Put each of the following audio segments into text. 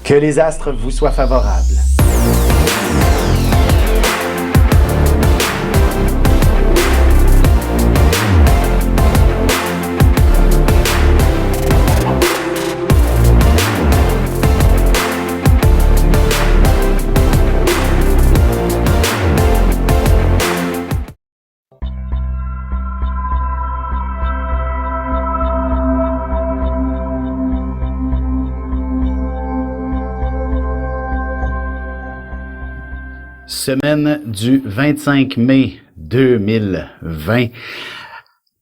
Que les astres vous soient favorables. Semaine du 25 mai 2020.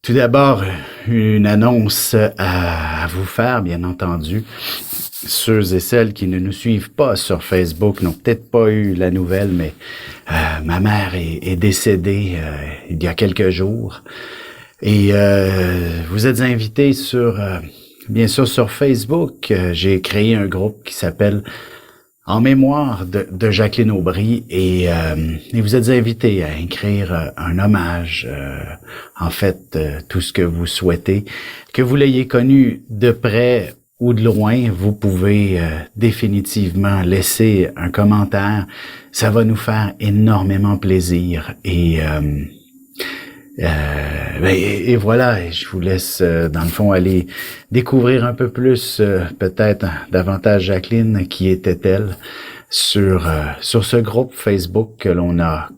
Tout d'abord, une annonce à vous faire, bien entendu. Ceux et celles qui ne nous suivent pas sur Facebook n'ont peut-être pas eu la nouvelle, mais ma mère est décédée il y a quelques jours. Et vous êtes invités bien sûr sur Facebook. J'ai créé un groupe qui s'appelle En mémoire de Jacqueline Aubry et vous êtes invités à écrire un hommage, tout ce que vous souhaitez. Que vous l'ayez connu de près ou de loin, vous pouvez définitivement laisser un commentaire. Ça va nous faire énormément plaisir et voilà, je vous laisse dans le fond aller découvrir un peu plus, peut-être davantage Jacqueline, qui était-elle sur ce groupe Facebook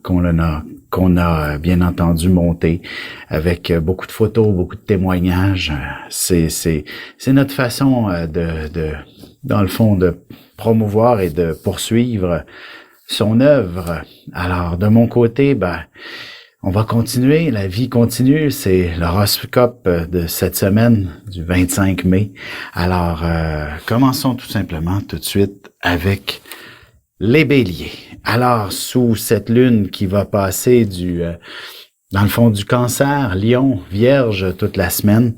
qu'on a bien entendu monté avec beaucoup de photos, beaucoup de témoignages. C'est notre façon dans le fond de promouvoir et de poursuivre son œuvre. Alors de mon côté, on va continuer, la vie continue, c'est l'horoscope de cette semaine du 25 mai. Alors, commençons tout simplement tout de suite avec les béliers. Alors, sous cette lune qui va passer dans le fond du Cancer, Lion, Vierge toute la semaine,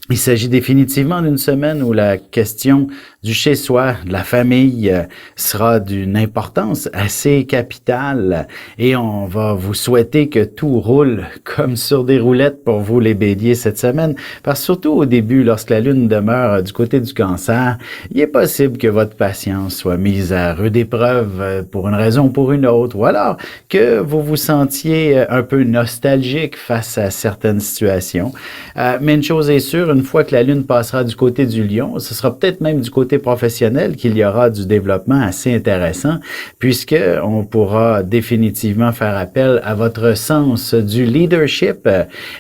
il s'agit définitivement d'une semaine où la question du chez-soi, de la famille, sera d'une importance assez capitale et on va vous souhaiter que tout roule comme sur des roulettes pour vous les béliers cette semaine. Parce que surtout au début, lorsque la lune demeure du côté du Cancer, il est possible que votre patience soit mise à rude épreuve pour une raison ou pour une autre, ou alors que vous vous sentiez un peu nostalgique face à certaines situations. Mais une chose est sûre, une fois que la lune passera du côté du Lion, ce sera peut-être même du côté professionnel qu'il y aura du développement assez intéressant, puisque on pourra définitivement faire appel à votre sens du leadership,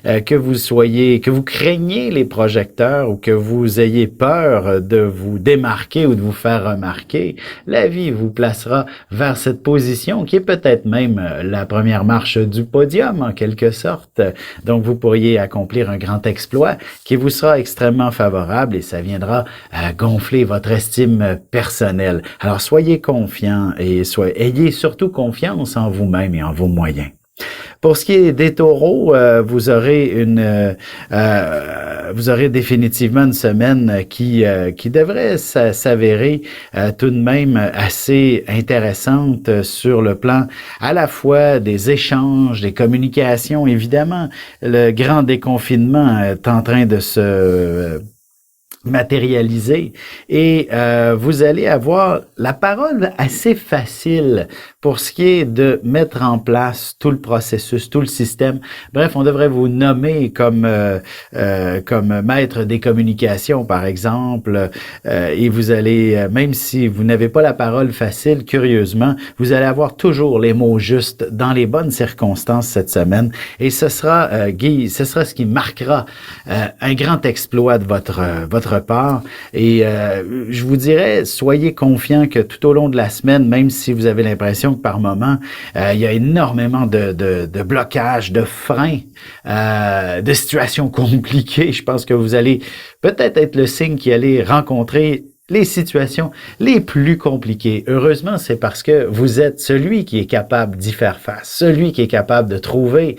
que vous craigniez les projecteurs ou que vous ayez peur de vous démarquer ou de vous faire remarquer. La vie vous placera vers cette position qui est peut-être même la première marche du podium en quelque sorte. Donc vous pourriez accomplir un grand exploit qui vous sera extrêmement favorable et ça viendra gonfler votre estime personnelle. Alors, soyez confiants et ayez surtout confiance en vous-même et en vos moyens. Pour ce qui est des taureaux, vous aurez définitivement une semaine qui devrait s'avérer tout de même assez intéressante sur le plan à la fois des échanges, des communications. Évidemment, le grand déconfinement est en train de se matérialiser et vous allez avoir la parole assez facile pour ce qui est de mettre en place tout le processus, tout le système. Bref, on devrait vous nommer comme maître des communications, par exemple, et vous allez, même si vous n'avez pas la parole facile, curieusement, vous allez avoir toujours les mots justes dans les bonnes circonstances cette semaine, et ce sera ce qui marquera un grand exploit de votre part. Et je vous dirais, soyez confiants que tout au long de la semaine, même si vous avez l'impression que par moment, il y a énormément de blocages, de freins, de situations compliquées, je pense que vous allez peut-être être le signe qui allez rencontrer les situations les plus compliquées. Heureusement, c'est parce que vous êtes celui qui est capable d'y faire face, celui qui est capable de trouver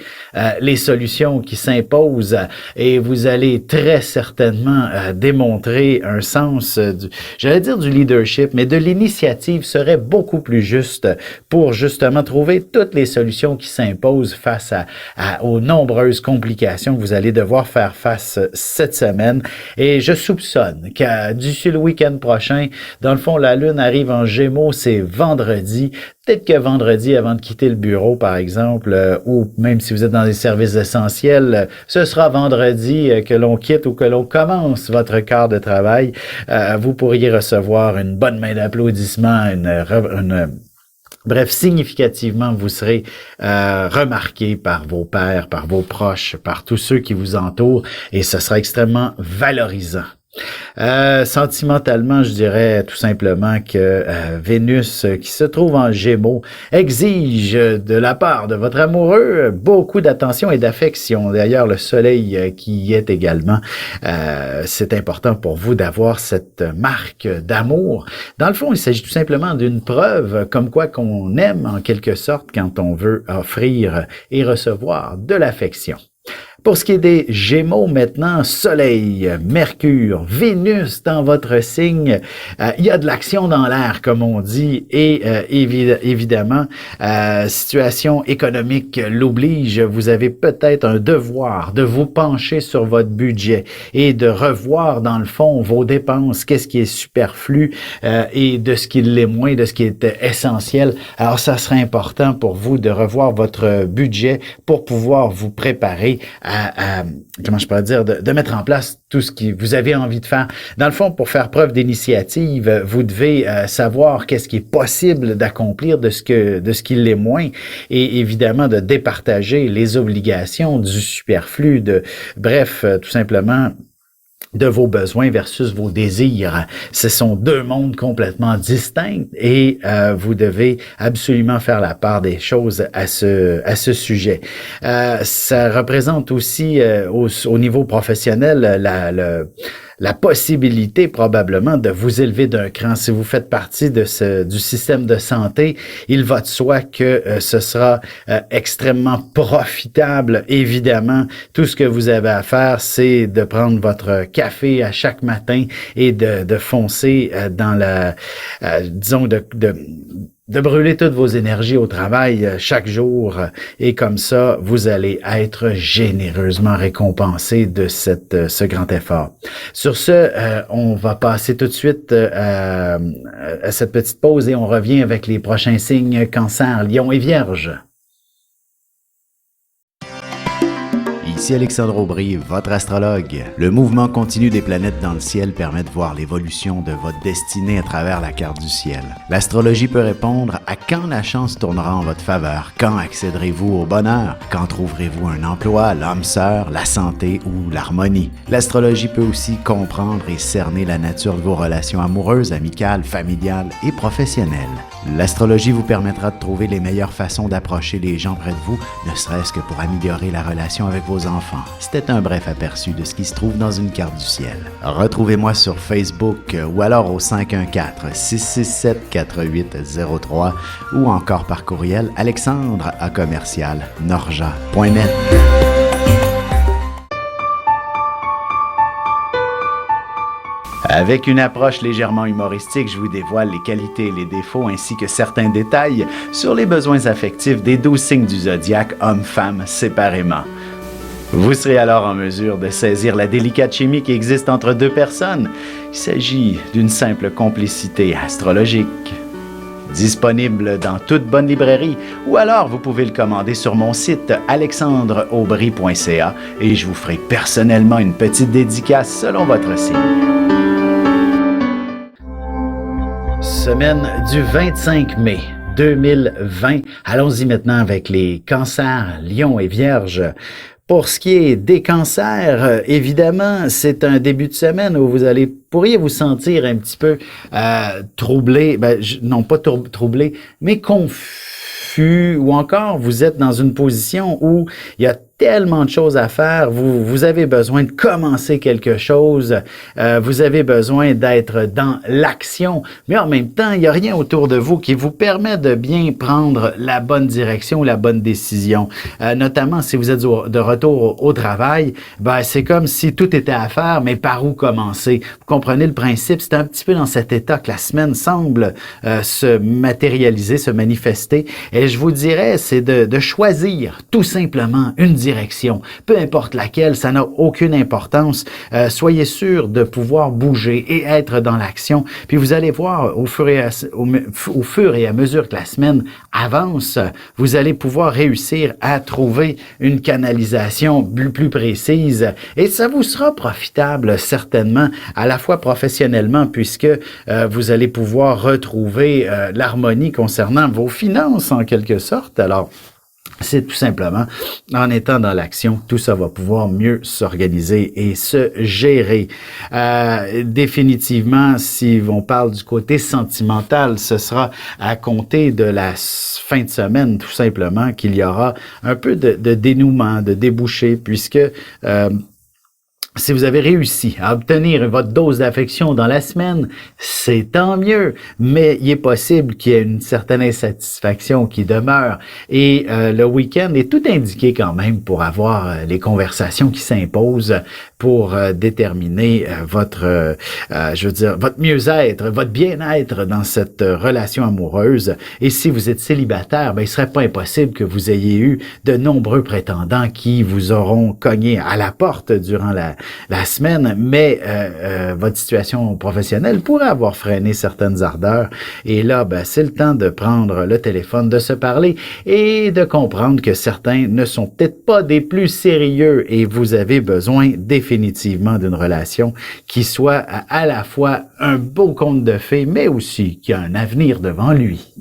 les solutions qui s'imposent et vous allez très certainement démontrer un sens, du leadership, mais de l'initiative serait beaucoup plus juste pour justement trouver toutes les solutions qui s'imposent face aux nombreuses complications que vous allez devoir faire face cette semaine. Et je soupçonne que d'ici le week-end week-end prochain. Dans le fond, la Lune arrive en Gémeaux, c'est vendredi. Peut-être que vendredi, avant de quitter le bureau, par exemple, ou même si vous êtes dans des services essentiels, ce sera vendredi que l'on quitte ou que l'on commence votre quart de travail. Vous pourriez recevoir une bonne main d'applaudissements, bref, significativement, vous serez remarqué par vos pairs, par vos proches, par tous ceux qui vous entourent, et ce sera extrêmement valorisant. Sentimentalement, je dirais tout simplement que Vénus, qui se trouve en Gémeaux, exige de la part de votre amoureux beaucoup d'attention et d'affection. D'ailleurs, le Soleil qui y est également, c'est important pour vous d'avoir cette marque d'amour. Dans le fond, il s'agit tout simplement d'une preuve comme quoi qu'on aime en quelque sorte quand on veut offrir et recevoir de l'affection. Pour ce qui est des Gémeaux maintenant, Soleil, Mercure, Vénus dans votre signe, il y a de l'action dans l'air, comme on dit, et évidemment, situation économique l'oblige. Vous avez peut-être un devoir de vous pencher sur votre budget et de revoir dans le fond vos dépenses, qu'est-ce qui est superflu et de ce qui l'est moins, de ce qui est essentiel. Alors, ça serait important pour vous de revoir votre budget pour pouvoir vous préparer comment je pourrais dire, de mettre en place tout ce que vous avez envie de faire. Dans le fond, pour faire preuve d'initiative, vous devez savoir qu'est-ce qui est possible d'accomplir de ce qui l'est moins, et évidemment de départager les obligations du superflu, bref, tout simplement de vos besoins versus vos désirs. Ce sont deux mondes complètement distincts et vous devez absolument faire la part des choses à ce sujet. Ça représente aussi au niveau professionnel la possibilité probablement de vous élever d'un cran. Si vous faites partie du système de santé, il va de soi que ce sera extrêmement profitable. Évidemment, tout ce que vous avez à faire, c'est de prendre votre café à chaque matin et de foncer dans disons, de brûler toutes vos énergies au travail chaque jour, et comme ça, vous allez être généreusement récompensé de ce grand effort. Sur ce, on va passer tout de suite à cette petite pause et on revient avec les prochains signes Cancer, Lion et Vierge. Ici Alexandre Aubry, votre astrologue. Le mouvement continu des planètes dans le ciel permet de voir l'évolution de votre destinée à travers la carte du ciel. L'astrologie peut répondre à quand la chance tournera en votre faveur, quand accéderez-vous au bonheur, quand trouverez-vous un emploi, l'âme sœur, la santé ou l'harmonie. L'astrologie peut aussi comprendre et cerner la nature de vos relations amoureuses, amicales, familiales et professionnelles. L'astrologie vous permettra de trouver les meilleures façons d'approcher les gens près de vous, ne serait-ce que pour améliorer la relation avec vos enfants. C'était un bref aperçu de ce qui se trouve dans une carte du ciel. Retrouvez-moi sur Facebook ou alors au 514-667-4803 ou encore par courriel alexandre@norja.net. Avec une approche légèrement humoristique, je vous dévoile les qualités et les défauts ainsi que certains détails sur les besoins affectifs des 12 signes du zodiaque, hommes-femmes séparément. Vous serez alors en mesure de saisir la délicate chimie qui existe entre deux personnes. Il s'agit d'une simple complicité astrologique. Disponible dans toute bonne librairie, ou alors vous pouvez le commander sur mon site alexandreaubry.ca et je vous ferai personnellement une petite dédicace selon votre signe. Semaine du 25 mai 2020. Allons-y maintenant avec les cancers, lions et vierges. Pour ce qui est des cancers, évidemment, c'est un début de semaine où vous pourriez vous sentir un petit peu troublé, non pas troublé, mais confus, ou encore vous êtes dans une position où il y a tellement de choses à faire, vous avez besoin de commencer quelque chose, vous avez besoin d'être dans l'action, mais en même temps, il n'y a rien autour de vous qui vous permet de bien prendre la bonne direction, la bonne décision. Notamment si vous êtes de retour au travail, c'est comme si tout était à faire, mais par où commencer? Vous comprenez le principe? C'est un petit peu dans cet état que la semaine semble se matérialiser, se manifester, et je vous dirais, c'est de choisir tout simplement une direction direction, peu importe laquelle, ça n'a aucune importance. Soyez sûr de pouvoir bouger et être dans l'action. Puis vous allez voir au fur et à mesure que la semaine avance, vous allez pouvoir réussir à trouver une canalisation plus précise et ça vous sera profitable certainement à la fois professionnellement puisque vous allez pouvoir retrouver l'harmonie concernant vos finances en quelque sorte. Alors, c'est tout simplement en étant dans l'action, tout ça va pouvoir mieux s'organiser et se gérer. Définitivement, si on parle du côté sentimental, ce sera à compter de la fin de semaine, tout simplement, qu'il y aura un peu de dénouement, de débouché, puisque si vous avez réussi à obtenir votre dose d'affection dans la semaine, c'est tant mieux, mais il est possible qu'il y ait une certaine insatisfaction qui demeure et le week-end est tout indiqué quand même pour avoir les conversations qui s'imposent pour déterminer votre mieux-être, votre bien-être dans cette relation amoureuse. Et si vous êtes célibataire, ben il serait pas impossible que vous ayez eu de nombreux prétendants qui vous auront cogné à la porte durant la semaine, mais votre situation professionnelle pourrait avoir freiné certaines ardeurs. Et là, ben, c'est le temps de prendre le téléphone, de se parler et de comprendre que certains ne sont peut-être pas des plus sérieux et vous avez besoin définitivement d'une relation qui soit à la fois un beau conte de fées, mais aussi qui a un avenir devant lui.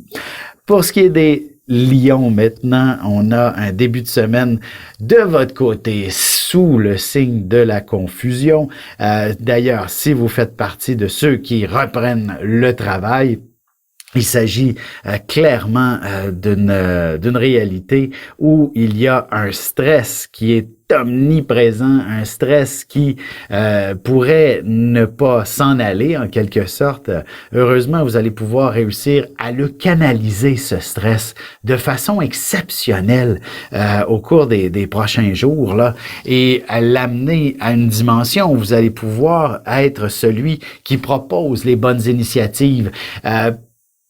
Pour ce qui est des Lions, maintenant, on a un début de semaine de votre côté sous le signe de la confusion. D'ailleurs, si vous faites partie de ceux qui reprennent le travail, il s'agit clairement d'une réalité où il y a un stress qui est omniprésent, un stress qui pourrait ne pas s'en aller en quelque sorte. Heureusement, vous allez pouvoir réussir à le canaliser, ce stress, de façon exceptionnelle au cours des prochains jours là, et à l'amener à une dimension où vous allez pouvoir être celui qui propose les bonnes initiatives.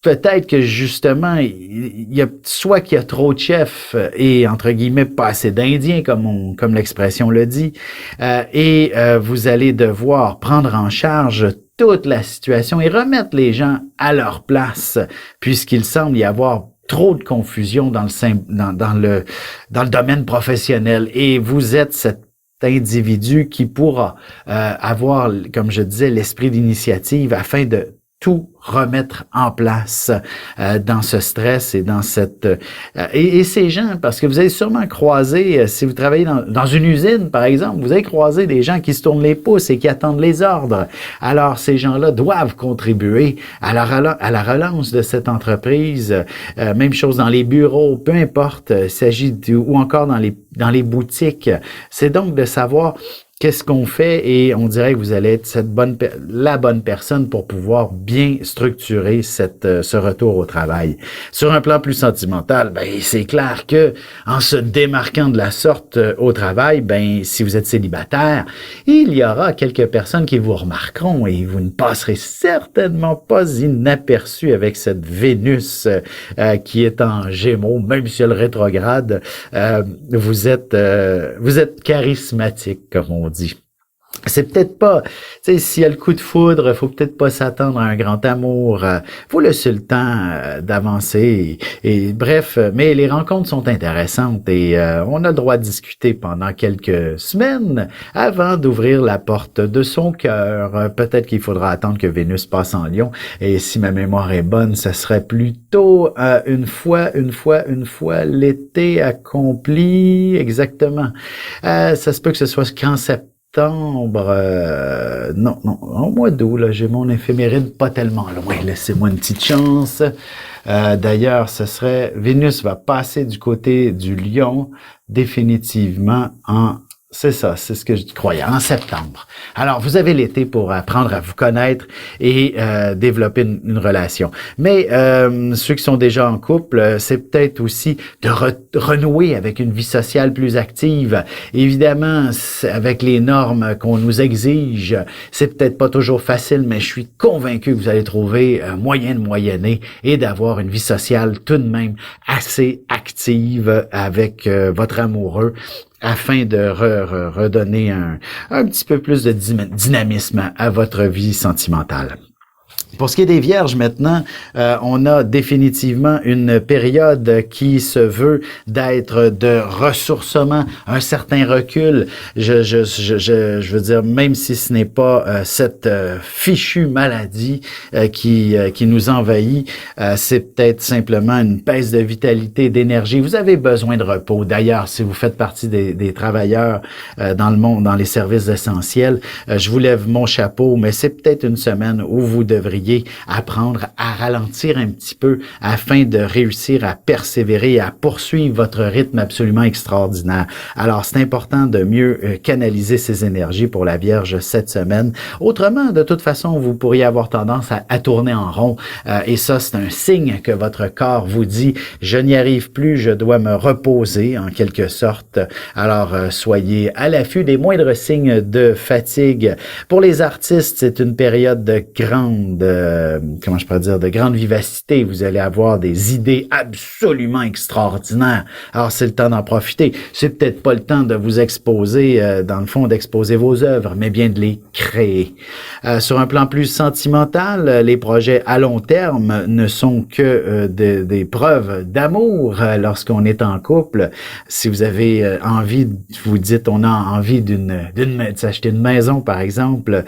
Peut-être que justement, il y a soit qu'il y a trop de chefs et entre guillemets pas assez d'Indiens comme l'expression le dit, et vous allez devoir prendre en charge toute la situation et remettre les gens à leur place, puisqu'il semble y avoir trop de confusion dans le domaine professionnel. Et vous êtes cet individu qui pourra avoir, comme je disais, l'esprit d'initiative afin de tout remettre en place dans ce stress et dans cette et ces gens, parce que vous avez sûrement croisé, si vous travaillez dans une usine par exemple, vous avez croisé des gens qui se tournent les pouces et qui attendent les ordres. Alors ces gens-là doivent contribuer à la relance de cette entreprise. Même chose dans les bureaux, peu importe, il s'agit ou encore dans les boutiques. C'est donc de savoir qu'est-ce qu'on fait et on dirait que vous allez être la bonne personne pour pouvoir bien structurer ce retour au travail. Sur un plan plus sentimental, ben c'est clair que en se démarquant de la sorte au travail, ben si vous êtes célibataire, il y aura quelques personnes qui vous remarqueront et vous ne passerez certainement pas inaperçu avec cette Vénus qui est en Gémeaux, même si elle rétrograde. Vous êtes charismatique comme on dit. C'est peut-être pas, tu sais, s'il y a le coup de foudre, faut peut-être pas s'attendre à un grand amour. Faut laisser le temps d'avancer. Et bref, mais les rencontres sont intéressantes et on a le droit de discuter pendant quelques semaines avant d'ouvrir la porte de son cœur. Peut-être qu'il faudra attendre que Vénus passe en Lion. Et si ma mémoire est bonne, ça serait plutôt une fois l'été accompli. Exactement. Ça se peut que ce soit qu'en septembre. Non, au mois d'août, là, j'ai mon éphéméride pas tellement loin. Laissez-moi une petite chance. D'ailleurs, Vénus va passer du côté du Lion définitivement c'est ça, c'est ce que je croyais, en septembre. Alors, vous avez l'été pour apprendre à vous connaître et développer une relation. Mais ceux qui sont déjà en couple, c'est peut-être aussi de renouer avec une vie sociale plus active. Évidemment, avec les normes qu'on nous exige, c'est peut-être pas toujours facile, mais je suis convaincu que vous allez trouver moyen de moyenner et d'avoir une vie sociale tout de même assez active avec votre amoureux. afin de redonner un petit peu plus de dynamisme à votre vie sentimentale. Pour ce qui est des Vierges maintenant, on a définitivement une période qui se veut d'être de ressourcement, un certain recul. Je veux dire, même si ce n'est pas cette fichue maladie qui nous envahit, c'est peut-être simplement une baisse de vitalité, d'énergie. Vous avez besoin de repos. D'ailleurs, si vous faites partie des travailleurs dans le monde, dans les services essentiels, je vous lève mon chapeau, mais c'est peut-être une semaine où vous devriez apprendre à ralentir un petit peu afin de réussir à persévérer et à poursuivre votre rythme absolument extraordinaire. Alors, c'est important de mieux canaliser ces énergies pour la Vierge cette semaine. Autrement, de toute façon, vous pourriez avoir tendance à tourner en rond et ça, c'est un signe que votre corps vous dit « je n'y arrive plus, je dois me reposer » en quelque sorte. Alors, soyez à l'affût des moindres signes de fatigue. Pour les artistes, c'est une période de de grande vivacité. Vous allez avoir des idées absolument extraordinaires. Alors, c'est le temps d'en profiter. C'est peut-être pas le temps de vous exposer, dans le fond, d'exposer vos œuvres, mais bien de les créer. Sur un plan plus sentimental, les projets à long terme ne sont que des preuves d'amour lorsqu'on est en couple. Si vous avez envie, vous dites, on a envie d'acheter une maison, par exemple,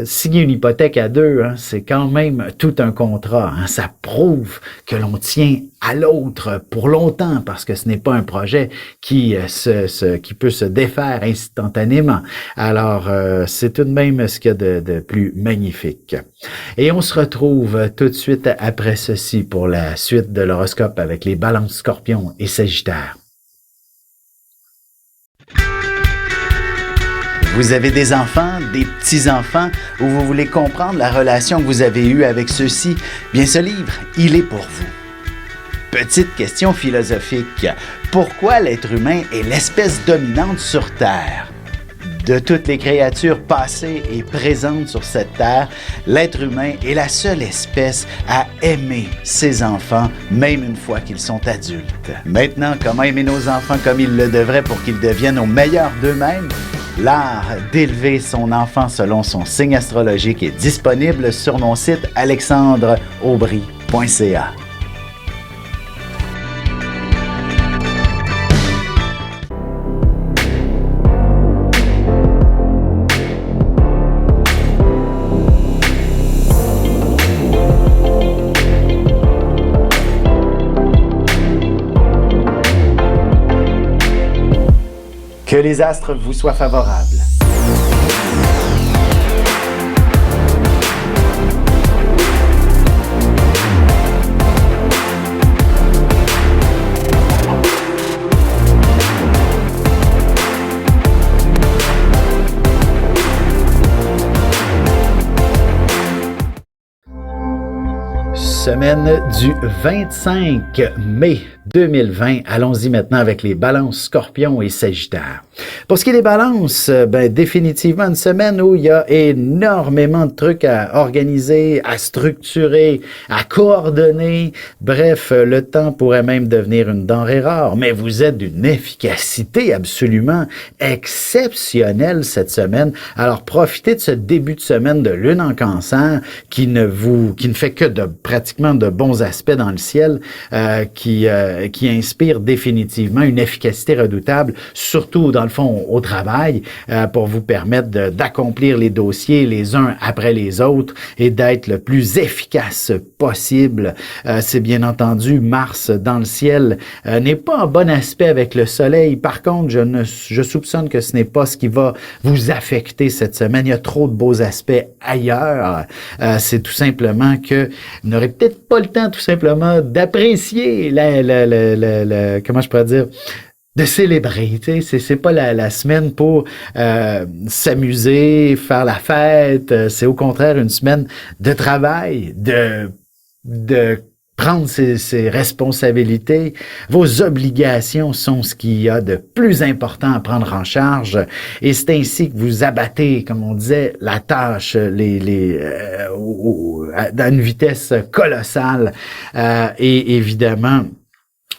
signer une hypothèque à deux, hein, c'est quand même tout un contrat. Hein. Ça prouve que l'on tient à l'autre pour longtemps parce que ce n'est pas un projet qui peut se défaire instantanément. Alors, c'est tout de même ce qu'il y a de plus magnifique. Et on se retrouve tout de suite après ceci pour la suite de l'horoscope avec les Balances, Scorpions et Sagittaires. Vous avez des enfants, des petits-enfants, ou vous voulez comprendre la relation que vous avez eue avec ceux-ci? Bien, ce livre, il est pour vous. Petite question philosophique. Pourquoi l'être humain est l'espèce dominante sur Terre? De toutes les créatures passées et présentes sur cette terre, l'être humain est la seule espèce à aimer ses enfants, même une fois qu'ils sont adultes. Maintenant, comment aimer nos enfants comme ils le devraient pour qu'ils deviennent au meilleur d'eux-mêmes? L'art d'élever son enfant selon son signe astrologique est disponible sur mon site alexandreaubry.ca. Que les astres vous soient favorables. Semaine du 25 mai 2020. Allons-y maintenant avec les Balances, Scorpions et Sagittaires. Pour ce qui est des Balances, définitivement une semaine où il y a énormément de trucs à organiser, à structurer, à coordonner. Bref, le temps pourrait même devenir une denrée rare, mais vous êtes d'une efficacité absolument exceptionnelle cette semaine. Alors, profitez de ce début de semaine de lune en Cancer qui ne fait que pratiquement de bons aspects dans le ciel, qui inspire définitivement une efficacité redoutable, surtout dans le fond au travail, pour vous permettre d'accomplir les dossiers les uns après les autres et d'être le plus efficace possible. C'est bien entendu Mars dans le ciel n'est pas en bon aspect avec le soleil. Par contre, je soupçonne que ce n'est pas ce qui va vous affecter cette semaine. Il y a trop de beaux aspects ailleurs. C'est tout simplement que vous n'aurez peut-être pas le temps tout simplement d'apprécier comment je pourrais dire, de célébrer, tu sais, c'est pas la semaine pour s'amuser, faire la fête, c'est au contraire une semaine de travail, de prendre ses responsabilités. Vos obligations sont ce qu'il y a de plus important à prendre en charge et c'est ainsi que vous abattez, comme on disait, la tâche à une vitesse colossale et évidemment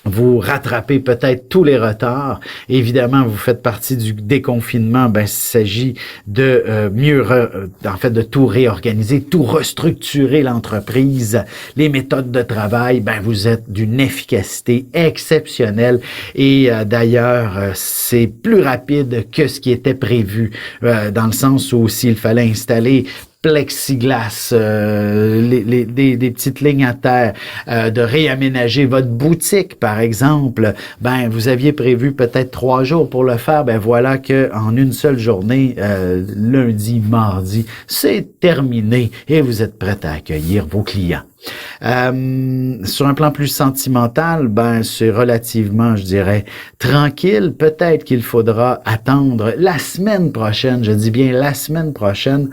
vous rattrapez peut-être tous les retards. Évidemment, vous faites partie du déconfinement. Il s'agit de de tout réorganiser, tout restructurer l'entreprise. Les méthodes de travail, vous êtes d'une efficacité exceptionnelle. Et d'ailleurs, c'est plus rapide que ce qui était prévu, dans le sens où s'il fallait installer plexiglas, des petites lignes à terre, de réaménager votre boutique, par exemple, vous aviez prévu peut-être 3 jours pour le faire, voilà que en une seule journée, lundi, mardi, c'est terminé et vous êtes prêt à accueillir vos clients. Sur un plan plus sentimental, c'est relativement, je dirais, tranquille. Peut-être qu'il faudra attendre la semaine prochaine, je dis bien la semaine prochaine,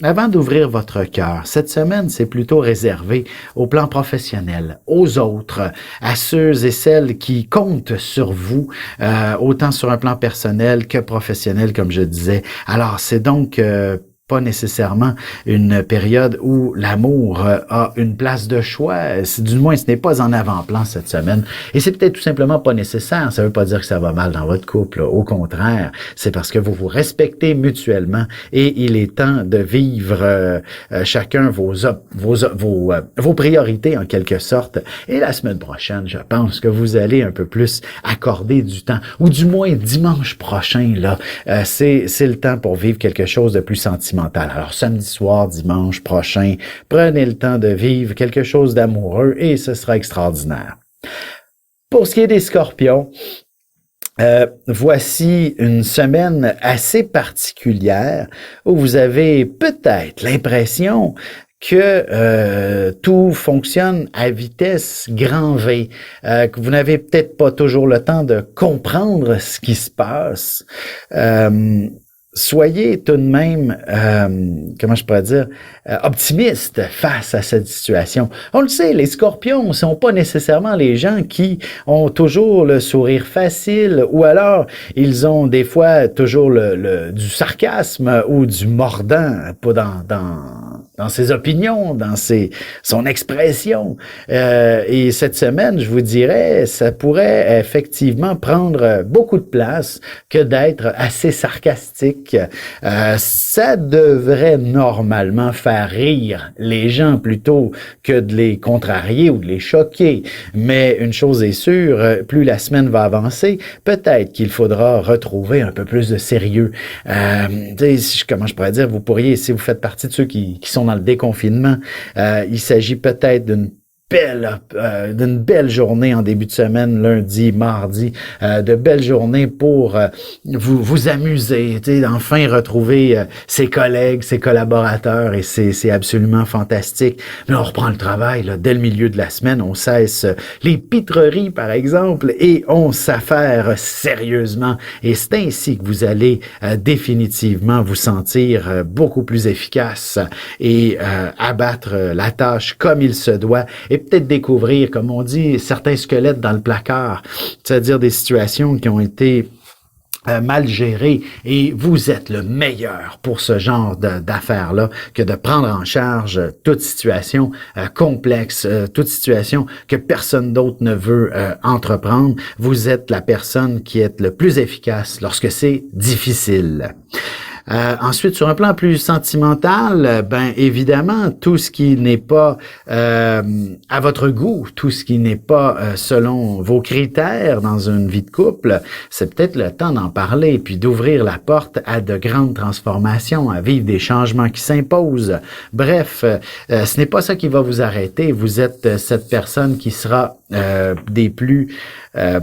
avant d'ouvrir votre cœur. Cette semaine, c'est plutôt réservé au plan professionnel, aux autres, à ceux et celles qui comptent sur vous, autant sur un plan personnel que professionnel, comme je disais. Alors, c'est donc pas nécessairement une période où l'amour a une place de choix. Du moins, ce n'est pas en avant-plan cette semaine. Et c'est peut-être tout simplement pas nécessaire. Ça veut pas dire que ça va mal dans votre couple. Au contraire, c'est parce que vous vous respectez mutuellement et il est temps de vivre chacun vos priorités en quelque sorte. Et la semaine prochaine, je pense que vous allez un peu plus accorder du temps, ou du moins dimanche prochain, là, c'est le temps pour vivre quelque chose de plus sentimental. Alors, samedi soir, dimanche prochain, prenez le temps de vivre quelque chose d'amoureux et ce sera extraordinaire. Pour ce qui est des Scorpions, voici une semaine assez particulière où vous avez peut-être l'impression que tout fonctionne à vitesse grand V, que vous n'avez peut-être pas toujours le temps de comprendre ce qui se passe. Soyez tout de même, optimiste face à cette situation. On le sait, les Scorpions ne sont pas nécessairement les gens qui ont toujours le sourire facile, ou alors ils ont des fois toujours du sarcasme ou du mordant, pas dans ses opinions, dans son expression. Et cette semaine, je vous dirais, ça pourrait effectivement prendre beaucoup de place que d'être assez sarcastique. Ça devrait normalement faire rire les gens plutôt que de les contrarier ou de les choquer. Mais une chose est sûre, plus la semaine va avancer, peut-être qu'il faudra retrouver un peu plus de sérieux. Comment je pourrais dire, vous pourriez, si vous faites partie de ceux qui sont dans le déconfinement, il s'agit peut-être d'une belle journée en début de semaine, lundi, mardi, de belles journées pour vous amuser, enfin retrouver ses collègues, ses collaborateurs, et c'est absolument fantastique. Mais on reprend le travail là, dès le milieu de la semaine, on cesse les pitreries par exemple et on s'affaire sérieusement, et c'est ainsi que vous allez définitivement vous sentir beaucoup plus efficace et abattre la tâche comme il se doit, et peut-être découvrir, comme on dit, certains squelettes dans le placard, c'est-à-dire des situations qui ont été mal gérées, et vous êtes le meilleur pour ce genre d'affaires-là que de prendre en charge toute situation complexe, toute situation que personne d'autre ne veut entreprendre. Vous êtes la personne qui est le plus efficace lorsque c'est difficile. Ensuite, sur un plan plus sentimental, évidemment, tout ce qui n'est pas à votre goût, tout ce qui n'est pas selon vos critères dans une vie de couple, c'est peut-être le temps d'en parler, puis d'ouvrir la porte à de grandes transformations, à vivre des changements qui s'imposent. Bref, ce n'est pas ça qui va vous arrêter. Vous êtes cette personne qui sera des plus, à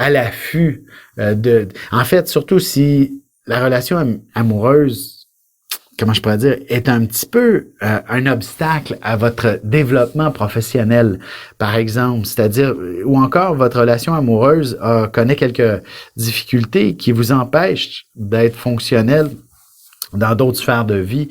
l'affût en fait, surtout si la relation amoureuse, est un petit peu un obstacle à votre développement professionnel, par exemple, c'est-à-dire, ou encore votre relation amoureuse connaît quelques difficultés qui vous empêchent d'être fonctionnel dans d'autres sphères de vie,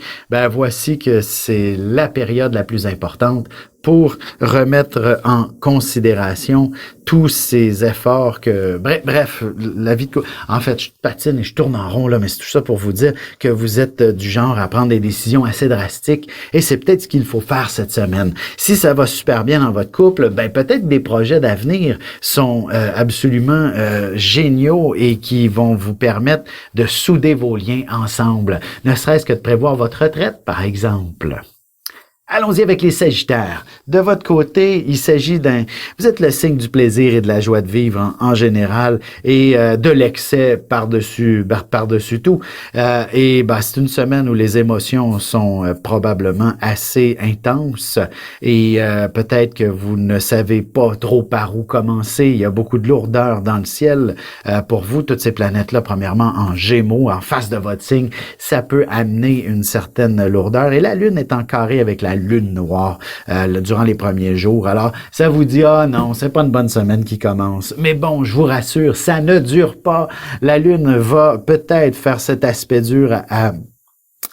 voici que c'est la période la plus importante pour remettre en considération tous ces efforts que... Bref, la vie de couple... En fait, je patine et je tourne en rond, là, mais c'est tout ça pour vous dire que vous êtes du genre à prendre des décisions assez drastiques et c'est peut-être ce qu'il faut faire cette semaine. Si ça va super bien dans votre couple, peut-être des projets d'avenir sont absolument géniaux et qui vont vous permettre de souder vos liens ensemble, ne serait-ce que de prévoir votre retraite, par exemple. Allons-y avec les Sagittaires. De votre côté, il s'agit vous êtes le signe du plaisir et de la joie de vivre en général et de l'excès par-dessus tout. C'est une semaine où les émotions sont probablement assez intenses et peut-être que vous ne savez pas trop par où commencer. Il y a beaucoup de lourdeur dans le ciel pour vous. Toutes ces planètes-là, premièrement en Gémeaux, en face de votre signe, ça peut amener une certaine lourdeur. Et la Lune est en carré avec la Lune noire durant les premiers jours. Alors, ça vous dit, non, c'est pas une bonne semaine qui commence. Mais bon, je vous rassure, ça ne dure pas. La Lune va peut-être faire cet aspect dur à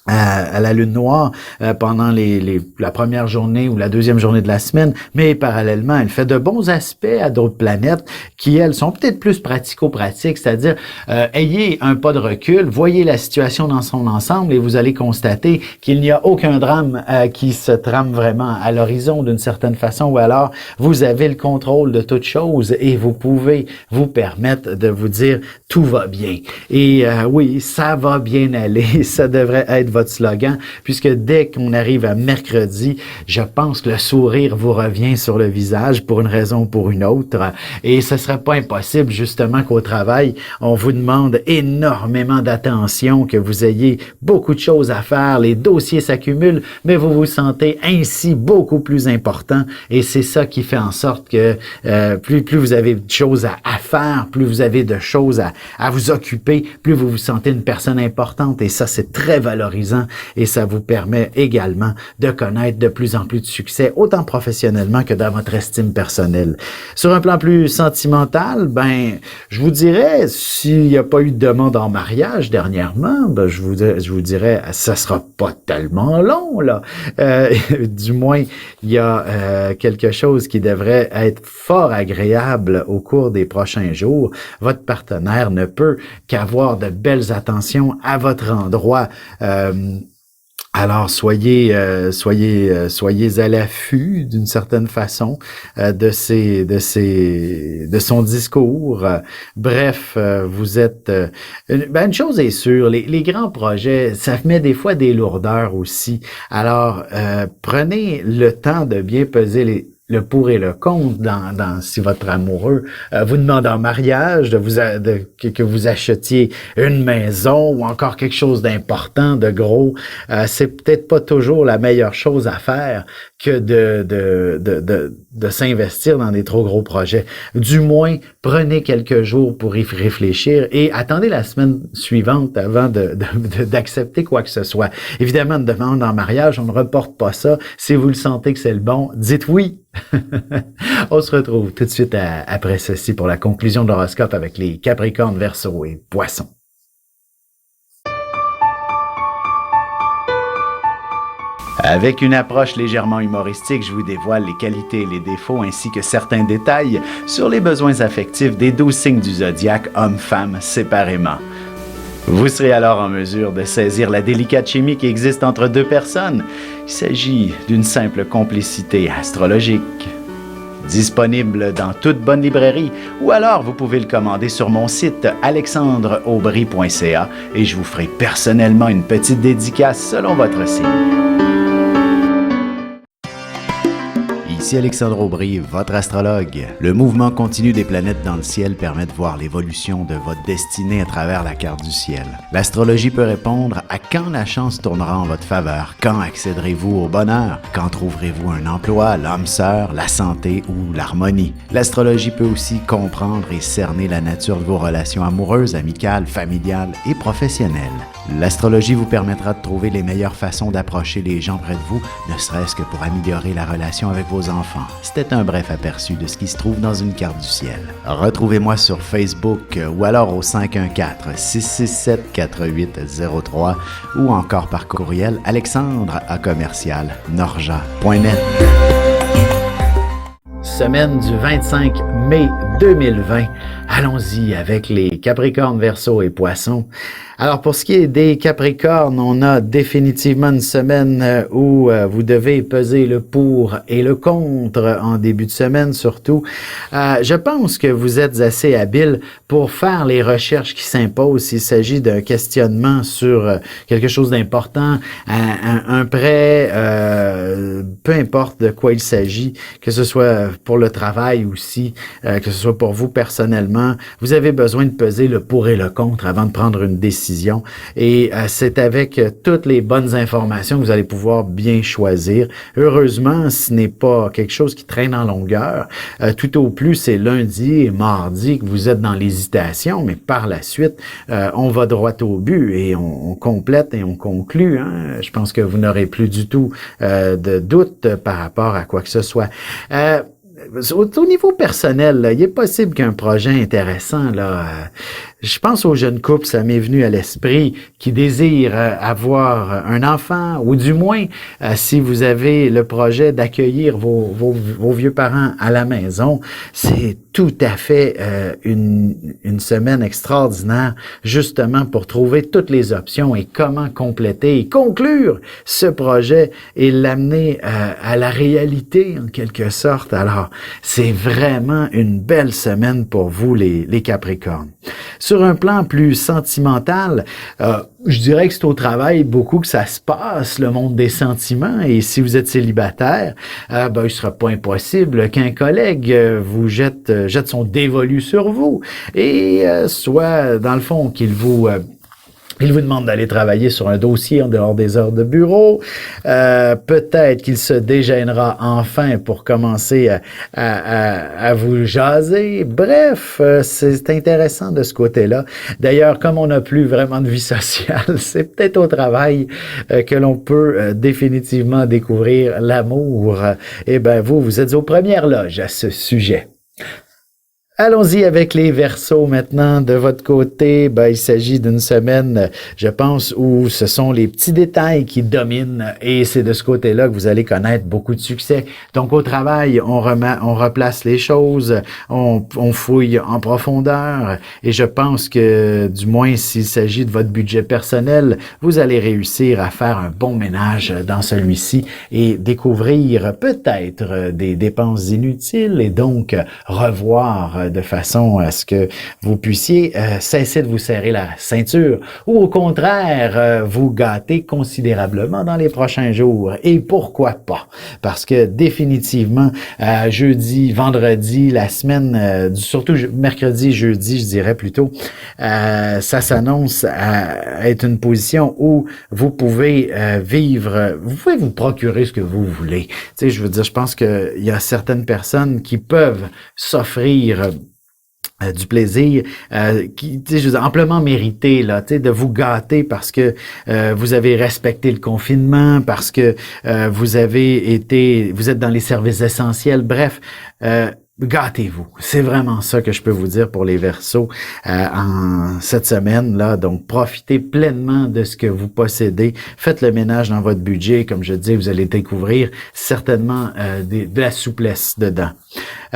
la lune noire pendant la première journée ou la deuxième journée de la semaine, mais parallèlement, elle fait de bons aspects à d'autres planètes qui, elles, sont peut-être plus pratico-pratiques, c'est-à-dire ayez un pas de recul, voyez la situation dans son ensemble et vous allez constater qu'il n'y a aucun drame qui se trame vraiment à l'horizon d'une certaine façon, ou alors vous avez le contrôle de toute chose et vous pouvez vous permettre de vous dire tout va bien. Et oui, ça va bien aller, ça devrait être votre slogan, puisque dès qu'on arrive à mercredi, je pense que le sourire vous revient sur le visage pour une raison ou pour une autre, et ce serait pas impossible justement qu'au travail, on vous demande énormément d'attention, que vous ayez beaucoup de choses à faire, les dossiers s'accumulent, mais vous vous sentez ainsi beaucoup plus important, et c'est ça qui fait en sorte que plus vous avez de choses à faire, plus vous avez de choses à vous occuper, plus vous vous sentez une personne importante, et ça c'est très valorisant et ça vous permet également de connaître de plus en plus de succès, autant professionnellement que dans votre estime personnelle. Sur un plan plus sentimental, je vous dirais, s'il n'y a pas eu de demande en mariage dernièrement, je vous dirais, ça sera pas tellement long, là. Du moins, il y a quelque chose qui devrait être fort agréable au cours des prochains jours. Votre partenaire ne peut qu'avoir de belles attentions à votre endroit. Alors soyez à l'affût d'une certaine façon de son discours. Bref, vous êtes une chose est sûre, les grands projets, ça met des fois des lourdeurs aussi. Alors prenez le temps de bien peser le pour et le contre si votre amoureux vous demande en mariage que vous achetiez une maison ou encore quelque chose d'important, de gros, c'est peut-être pas toujours la meilleure chose à faire que de s'investir dans des trop gros projets. Du moins, prenez quelques jours pour y réfléchir et attendez la semaine suivante avant d'accepter quoi que ce soit. Évidemment, une demande en mariage, on ne reporte pas ça. Si vous le sentez que c'est le bon, dites oui. On se retrouve tout de suite après ceci pour la conclusion de l'horoscope avec les Capricornes, Verseaux et Poissons. Avec une approche légèrement humoristique, je vous dévoile les qualités et les défauts ainsi que certains détails sur les besoins affectifs des 12 signes du zodiaque, hommes-femmes séparément. Vous serez alors en mesure de saisir la délicate chimie qui existe entre deux personnes. Il s'agit d'une simple complicité astrologique. Disponible dans toute bonne librairie ou alors vous pouvez le commander sur mon site alexandreaubry.ca et je vous ferai personnellement une petite dédicace selon votre signe. Ici Alexandre Aubry, votre astrologue. Le mouvement continu des planètes dans le ciel permet de voir l'évolution de votre destinée à travers la carte du ciel. L'astrologie peut répondre à quand la chance tournera en votre faveur, quand accéderez-vous au bonheur, quand trouverez-vous un emploi, l'âme sœur, la santé ou l'harmonie. L'astrologie peut aussi comprendre et cerner la nature de vos relations amoureuses, amicales, familiales et professionnelles. L'astrologie vous permettra de trouver les meilleures façons d'approcher les gens près de vous, ne serait-ce que pour améliorer la relation avec vos enfants. C'était un bref aperçu de ce qui se trouve dans une carte du ciel. Retrouvez-moi sur Facebook ou alors au 514-667-4803 ou encore par courriel alexandre@norja.net. semaine du 25 mai 2020. Allons-y avec les Capricornes, Verseaux et Poissons. Alors, pour ce qui est des Capricornes, on a définitivement une semaine où vous devez peser le pour et le contre en début de semaine, surtout. Je pense que vous êtes assez habile pour faire les recherches qui s'imposent s'il s'agit d'un questionnement sur quelque chose d'important, un prêt, peu importe de quoi il s'agit, que ce soit pour le travail aussi, que ce soit pour vous personnellement. Vous avez besoin de peser le pour et le contre avant de prendre une décision. Et c'est avec toutes les bonnes informations que vous allez pouvoir bien choisir. Heureusement, ce n'est pas quelque chose qui traîne en longueur. Tout au plus, c'est lundi et mardi que vous êtes dans l'hésitation, mais par la suite, on va droit au but et on complète et on conclut. Hein. Je pense que vous n'aurez plus du tout de doute par rapport à quoi que ce soit. Au niveau personnel, là, il est possible qu'un projet intéressant, là, je pense aux jeunes couples, ça m'est venu à l'esprit, qui désirent avoir un enfant, ou du moins, si vous avez le projet d'accueillir vos vieux parents à la maison, c'est tout à fait une semaine extraordinaire, justement pour trouver toutes les options et comment compléter et conclure ce projet et l'amener à la réalité, en quelque sorte. Alors, c'est vraiment une belle semaine pour vous, les Capricornes. Sur un plan plus sentimental, je dirais que c'est au travail beaucoup que ça se passe, le monde des sentiments. Et si vous êtes célibataire, il sera pas impossible qu'un collègue vous jette son dévolu sur vous. Et soit, dans le fond, qu'il vous demande d'aller travailler sur un dossier en dehors des heures de bureau. Peut-être qu'il se dégênera enfin pour commencer à vous jaser. Bref, c'est intéressant de ce côté-là. D'ailleurs, comme on n'a plus vraiment de vie sociale, c'est peut-être au travail que l'on peut définitivement découvrir l'amour. Vous êtes aux premières loges à ce sujet. Allons-y avec les Verseaux maintenant. De votre côté, il s'agit d'une semaine, je pense, où ce sont les petits détails qui dominent et c'est de ce côté-là que vous allez connaître beaucoup de succès. Donc, au travail, on replace les choses, on fouille en profondeur et je pense que, du moins, s'il s'agit de votre budget personnel, vous allez réussir à faire un bon ménage dans celui-ci et découvrir peut-être des dépenses inutiles et donc revoir de façon à ce que vous puissiez cesser de vous serrer la ceinture ou au contraire vous gâter considérablement dans les prochains jours. Et pourquoi pas? Parce que définitivement, jeudi, vendredi, la semaine, surtout mercredi, jeudi, je dirais plutôt, ça s'annonce à être une position où vous pouvez vous pouvez vous procurer ce que vous voulez. Tu sais, je veux dire, je pense qu'il y a certaines personnes qui peuvent s'offrir du plaisir qui, je veux dire, amplement mérité là, de vous gâter parce que vous avez respecté le confinement, parce que vous êtes dans les services essentiels, bref, gâtez-vous. C'est vraiment ça que je peux vous dire pour les Verseaux en cette semaine-là. Donc, profitez pleinement de ce que vous possédez. Faites le ménage dans votre budget. Comme je dis, vous allez découvrir certainement de la souplesse dedans.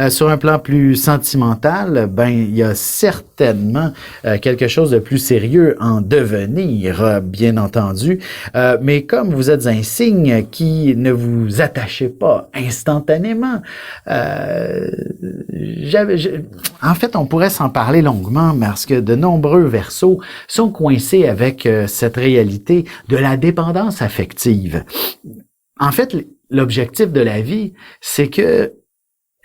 Sur un plan plus sentimental, il y a certainement quelque chose de plus sérieux en devenir, bien entendu. Mais comme vous êtes un signe qui ne vous attachez pas instantanément, en fait, on pourrait s'en parler longuement parce que de nombreux Verseaux sont coincés avec cette réalité de la dépendance affective. En fait, l'objectif de la vie, c'est que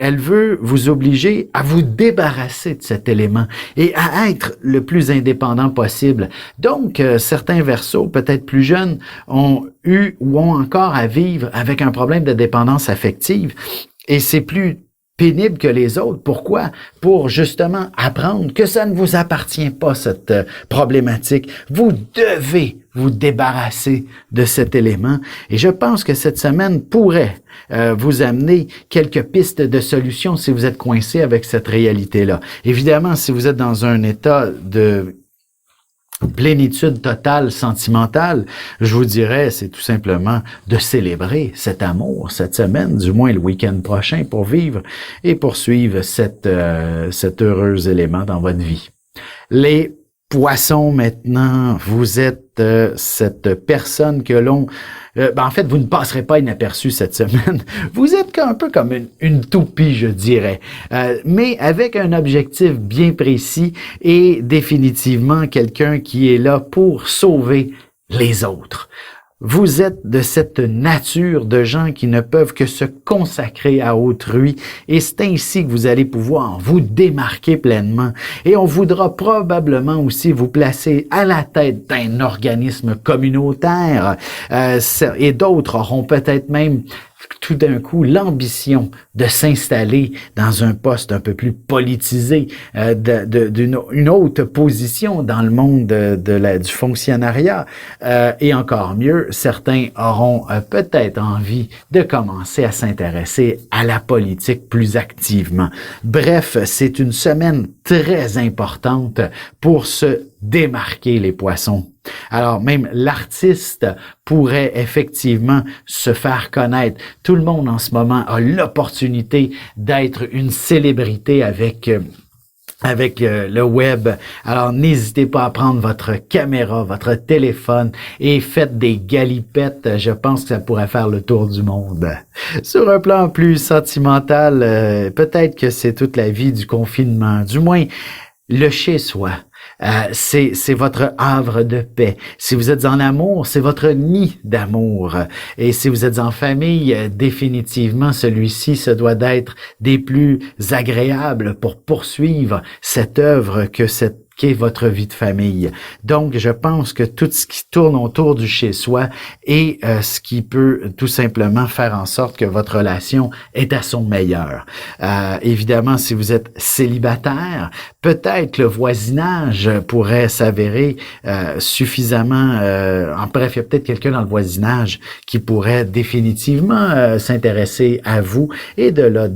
elle veut vous obliger à vous débarrasser de cet élément et à être le plus indépendant possible. Donc, certains Verseaux, peut-être plus jeunes, ont eu ou ont encore à vivre avec un problème de dépendance affective et c'est plus pénible que les autres. Pourquoi? Pour justement apprendre que ça ne vous appartient pas, cette problématique. Vous devez vous débarrasser de cet élément. Et je pense que cette semaine pourrait vous amener quelques pistes de solutions si vous êtes coincé avec cette réalité-là. Évidemment, si vous êtes dans un état plénitude totale sentimentale, je vous dirais, c'est tout simplement de célébrer cet amour cette semaine, du moins le week-end prochain, pour vivre et poursuivre cet heureux élément dans votre vie. Les Poissons, maintenant, vous êtes cette personne que l'on... en fait, vous ne passerez pas inaperçu cette semaine. Vous êtes un peu comme une toupie, je dirais, mais avec un objectif bien précis et définitivement quelqu'un qui est là pour sauver les autres. Vous êtes de cette nature de gens qui ne peuvent que se consacrer à autrui et c'est ainsi que vous allez pouvoir vous démarquer pleinement. Et on voudra probablement aussi vous placer à la tête d'un organisme communautaire et d'autres auront peut-être même tout d'un coup l'ambition de s'installer dans un poste un peu plus politisé, d'une haute position dans le monde du fonctionnariat. Et encore mieux, certains auront peut-être envie de commencer à s'intéresser à la politique plus activement. Bref, c'est une semaine très importante pour se démarquer, les poissons. Alors même l'artiste pourrait effectivement se faire connaître. Tout le monde en ce moment a l'opportunité d'être une célébrité avec le web. Alors n'hésitez pas à prendre votre caméra, votre téléphone et faites des galipettes. Je pense que ça pourrait faire le tour du monde. Sur un plan plus sentimental, peut-être que c'est toute la vie du confinement. Du moins, le chez-soi. C'est votre havre de paix. Si vous êtes en amour, c'est votre nid d'amour. Et si vous êtes en famille, définitivement, celui-ci se doit d'être des plus agréables pour poursuivre cette œuvre qu'est votre vie de famille. Donc, je pense que tout ce qui tourne autour du chez-soi est ce qui peut tout simplement faire en sorte que votre relation est à son meilleur. Évidemment, si vous êtes célibataire, peut-être le voisinage pourrait s'avérer suffisamment... bref, il y a peut-être quelqu'un dans le voisinage qui pourrait définitivement s'intéresser à vous et de là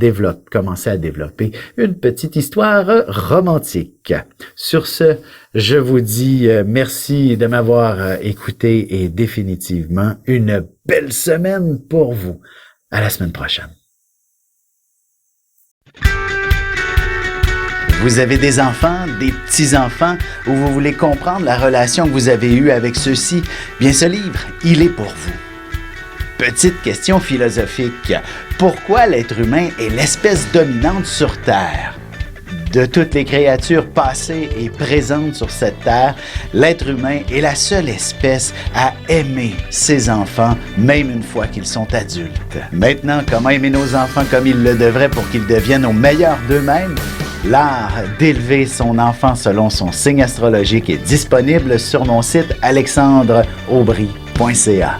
commencer à développer une petite histoire romantique. Sur ce, je vous dis merci de m'avoir écouté et définitivement une belle semaine pour vous. À la semaine prochaine. Vous avez des enfants, des petits-enfants, ou vous voulez comprendre la relation que vous avez eue avec ceux-ci? Bien, ce livre, il est pour vous. Petite question philosophique. Pourquoi l'être humain est l'espèce dominante sur Terre? De toutes les créatures passées et présentes sur cette terre, l'être humain est la seule espèce à aimer ses enfants, même une fois qu'ils sont adultes. Maintenant, comment aimer nos enfants comme ils le devraient pour qu'ils deviennent au meilleur d'eux-mêmes? L'art d'élever son enfant selon son signe astrologique est disponible sur mon site alexandreaubry.ca.